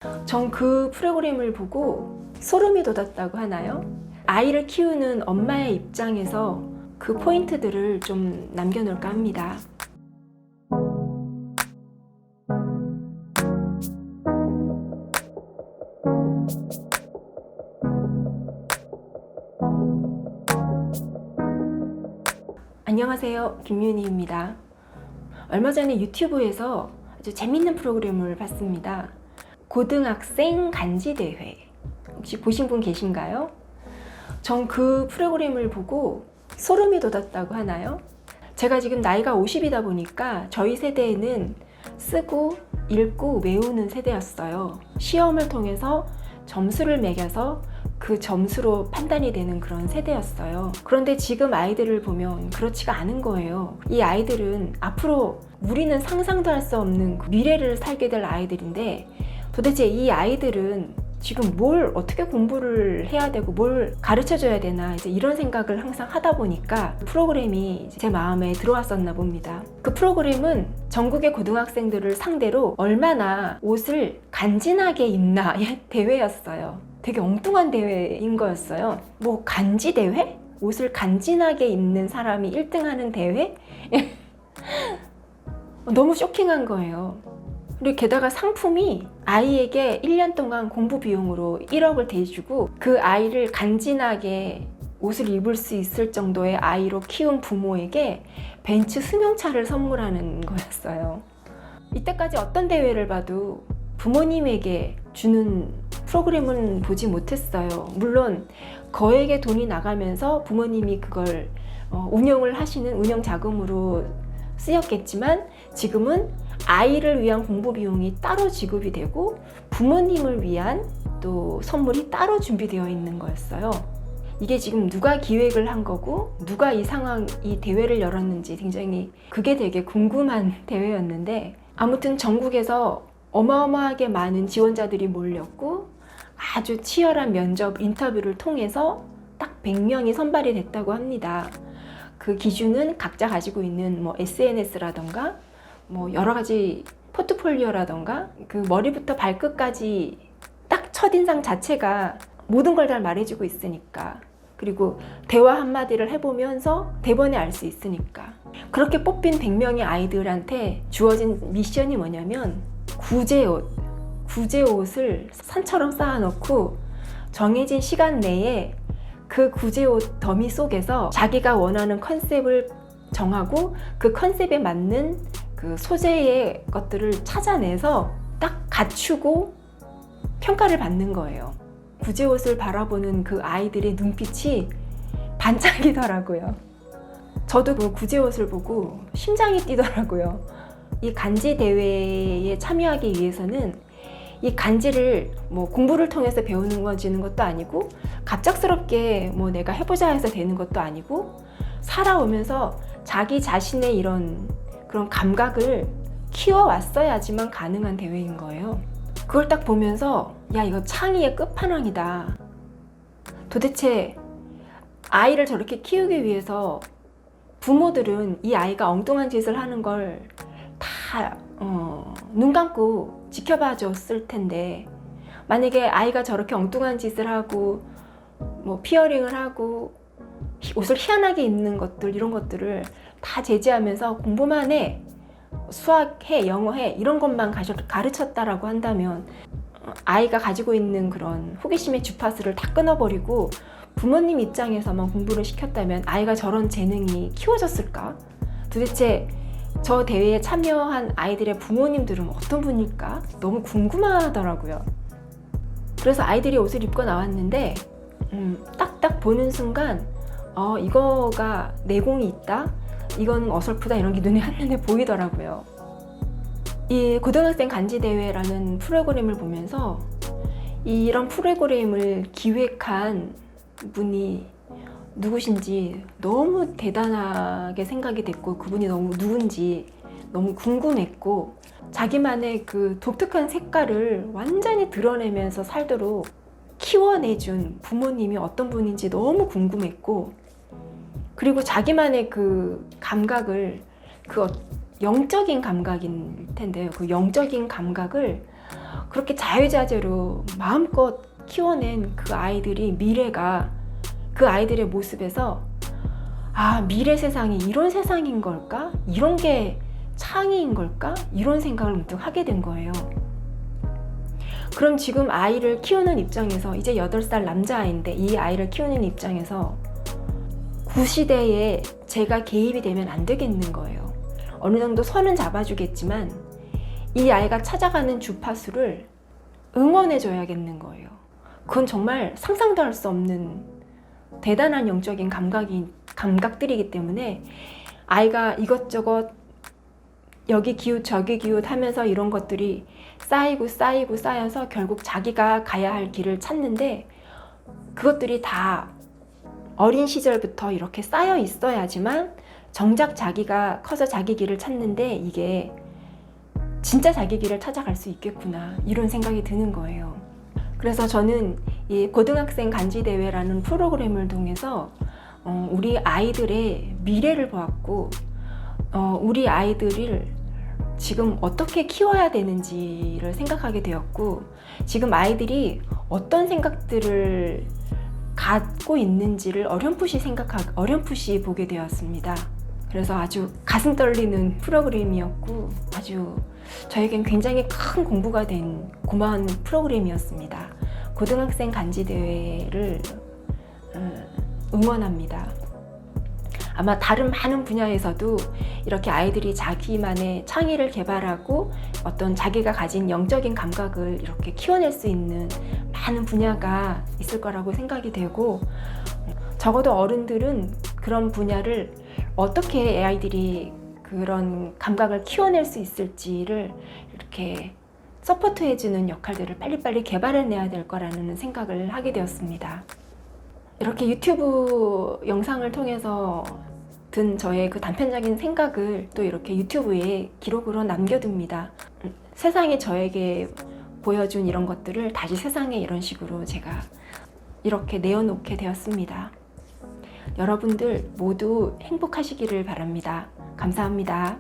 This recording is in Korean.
전 그 프로그램을 보고 소름이 돋았다고 하나요? 아이를 키우는 엄마의 입장에서 그 포인트들을 좀 남겨놓을까 합니다. 안녕하세요, 김윤희입니다. 얼마 전에 유튜브에서 아주 재밌는 프로그램을 봤습니다. 고등학생 간지대회. 혹시 보신 분 계신가요? 전 그 프로그램을 보고 소름이 돋았다고 하나요? 제가 지금 나이가 50이다 보니까 저희 세대에는 쓰고 읽고 외우는 세대였어요. 시험을 통해서 점수를 매겨서 그 점수로 판단이 되는 그런 세대였어요. 그런데 지금 아이들을 보면 그렇지가 않은 거예요. 이 아이들은 앞으로 우리는 상상도 할 수 없는 미래를 살게 될 아이들인데, 도대체 이 아이들은 지금 뭘 어떻게 공부를 해야 되고 뭘 가르쳐 줘야 되나, 이제 이런 생각을 항상 하다 보니까 프로그램이 제 마음에 들어왔었나 봅니다. 그 프로그램은 전국의 고등학생들을 상대로 얼마나 옷을 간지나게 입나의 대회였어요. 되게 엉뚱한 대회인 거였어요. 뭐 간지 대회? 옷을 간지나게 입는 사람이 1등 하는 대회? 너무 쇼킹한 거예요. 그리고 게다가 상품이 아이에게 1년 동안 공부 비용으로 1억을 대주고, 그 아이를 간지나게 옷을 입을 수 있을 정도의 아이로 키운 부모에게 벤츠 승용차를 선물하는 거였어요. 이때까지 어떤 대회를 봐도 부모님에게 주는 프로그램은 보지 못했어요. 물론 거액의 돈이 나가면서 부모님이 그걸 운영을 하시는 운영 자금으로 쓰였겠지만, 지금은 아이를 위한 공부 비용이 따로 지급이 되고 부모님을 위한 또 선물이 따로 준비되어 있는 거였어요. 이게 지금 누가 기획을 한 거고 누가 이 대회를 열었는지 굉장히 그게 되게 궁금한 대회였는데, 아무튼 전국에서 어마어마하게 많은 지원자들이 몰렸고 아주 치열한 면접 인터뷰를 통해서 딱 100명이 선발이 됐다고 합니다. 그 기준은 각자 가지고 있는 SNS라던가 여러 가지 포트폴리오라던가, 그 머리부터 발끝까지 딱 첫인상 자체가 모든 걸 다 말해주고 있으니까, 그리고 대화 한마디를 해보면서 대번에 알 수 있으니까. 그렇게 뽑힌 100명의 아이들한테 주어진 미션이 뭐냐면, 구제옷을 산처럼 쌓아놓고 정해진 시간 내에 그 구제옷 더미 속에서 자기가 원하는 컨셉을 정하고 그 컨셉에 맞는 그 소재의 것들을 찾아내서 딱 갖추고 평가를 받는 거예요. 구제옷을 바라보는 그 아이들의 눈빛이 반짝이더라고요. 저도 그 구제옷을 보고 심장이 뛰더라고요. 이 간지 대회에 참여하기 위해서는 이 간지를 공부를 통해서 배우는 것도 아니고, 갑작스럽게 내가 해보자 해서 되는 것도 아니고, 살아오면서 자기 자신의 이런 그런 감각을 키워왔어야지만 가능한 대회인 거예요. 그걸 딱 보면서 야, 이거 창의의 끝판왕이다. 도대체 아이를 저렇게 키우기 위해서 부모들은 이 아이가 엉뚱한 짓을 하는 걸 다 눈 감고 지켜봐 줬을 텐데, 만약에 아이가 저렇게 엉뚱한 짓을 하고 피어링을 하고 옷을 희한하게 입는 것들, 이런 것들을 다 제지하면서 공부만 해, 수학해, 영어해, 이런 것만 가르쳤다라고 한다면 아이가 가지고 있는 그런 호기심의 주파수를 다 끊어버리고 부모님 입장에서만 공부를 시켰다면 아이가 저런 재능이 키워졌을까? 도대체 저 대회에 참여한 아이들의 부모님들은 어떤 분일까? 너무 궁금하더라고요. 그래서 아이들이 옷을 입고 나왔는데 딱딱 보는 순간 이거가 내공이 있다? 이건 어설프다, 이런 게 눈에 한눈에 보이더라고요. 이 고등학생 간지대회라는 프로그램을 보면서 이런 프로그램을 기획한 분이 누구신지 너무 대단하게 생각이 됐고, 그분이 누군지 너무 궁금했고, 자기만의 그 독특한 색깔을 완전히 드러내면서 살도록 키워내준 부모님이 어떤 분인지 너무 궁금했고, 그리고 자기만의 그 감각을, 그 영적인 감각일 텐데요. 그 영적인 감각을 그렇게 자유자재로 마음껏 키워낸 그 아이들이 미래가 그 아이들의 모습에서 아, 미래 세상이 이런 세상인 걸까? 이런 게 창의인 걸까? 이런 생각을 문득 하게 된 거예요. 그럼 지금 아이를 키우는 입장에서 이제 8살 남자아이인데 이 아이를 키우는 입장에서 구시대에 제가 개입이 되면 안 되겠는 거예요. 어느 정도 선은 잡아주겠지만 이 아이가 찾아가는 주파수를 응원해줘야겠는 거예요. 그건 정말 상상도 할 수 없는 대단한 영적인 감각들이기 때문에 아이가 이것저것 여기 기웃 저기 기웃 하면서 이런 것들이 쌓여서 결국 자기가 가야 할 길을 찾는데 그것들이 다 어린 시절부터 이렇게 쌓여 있어야지만 정작 자기가 커서 자기 길을 찾는데 이게 진짜 자기 길을 찾아갈 수 있겠구나 이런 생각이 드는 거예요. 그래서 저는 이 고등학생 간지대회라는 프로그램을 통해서 우리 아이들의 미래를 보았고 우리 아이들을 지금 어떻게 키워야 되는지를 생각하게 되었고 지금 아이들이 어떤 생각들을 갖고 있는지를 어렴풋이 보게 되었습니다. 그래서 아주 가슴 떨리는 프로그램이었고 아주 저에겐 굉장히 큰 공부가 된 고마운 프로그램이었습니다. 고등학생 간지대회를 응원합니다. 아마 다른 많은 분야에서도 이렇게 아이들이 자기만의 창의를 개발하고 어떤 자기가 가진 영적인 감각을 이렇게 키워낼 수 있는 많은 분야가 있을 거라고 생각이 되고 적어도 어른들은 그런 분야를 어떻게 아이들이 그런 감각을 키워낼 수 있을지를 이렇게 서포트해주는 역할들을 빨리빨리 개발해내야 될 거라는 생각을 하게 되었습니다. 이렇게 유튜브 영상을 통해서 든 저의 그 단편적인 생각을 또 이렇게 유튜브에 기록으로 남겨둡니다. 세상이 저에게 보여준 이런 것들을 다시 세상에 이런 식으로 제가 이렇게 내어놓게 되었습니다. 여러분들 모두 행복하시기를 바랍니다. 감사합니다.